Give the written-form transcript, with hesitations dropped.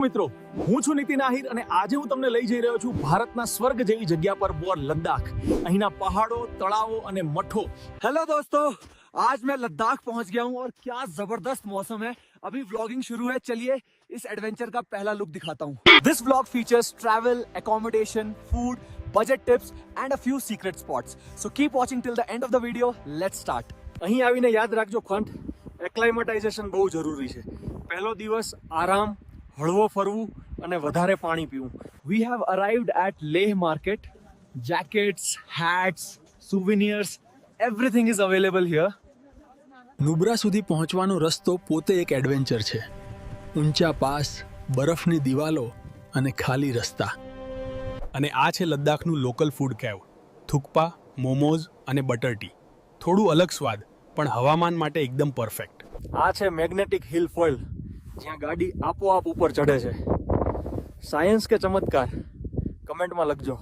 મિત્રો, હું છું નીતિન આહિર અને આજે હું તમને લઈ જઈ રહ્યો છું ભારતના સ્વર્ગ જેવી જગ્યા પર બોર લદ્દાખ। અહીંના પહાડો, તળાવો અને મઠો। हेलो दोस्तों, आज मैं लद्दाख पहुंच गया हूं और क्या जबरदस्त मौसम है। अभी व्लॉगिंग शुरू है, चलिए इस एडवेंचर का पहला लुक दिखाता हूं। This vlog features travel, accommodation, food, budget tips and a few secret spots. So keep watching till the end of the video. Let's start. અહીં આવીને યાદ રાખજો ફંટ, એક્લાઇમેટાઇઝેશન બહુ જરૂરી છે। પહેલો દિવસ આરામ, હળવો ફરવું અને વધારે પાણી પીવું। We have arrived at Leh market. Jackets, hats, souvenirs, everything is available here. Nubra સુધી પહોંચવાનો રસ્તો પોતે એક એડવેન્ચર છે। ઊંચા પાસ, બરફની દિવાલો અને ખાલી રસ્તા। અને આ છે લદ્દાખનું લોકલ ફૂડ કેવ, થુક્પા, મોમોઝ અને બટર ટી। થોડું અલગ સ્વાદ, પણ હવામાન માટે એકદમ પરફેક્ટ। આ છે મેગ્નેટિક હિલ ફોઇલ, જ્યાં ગાડી આપોઆપ ઉપર ચઢે છે। સાયન્સ કે ચમત્કાર, કમેન્ટમાં લખજો।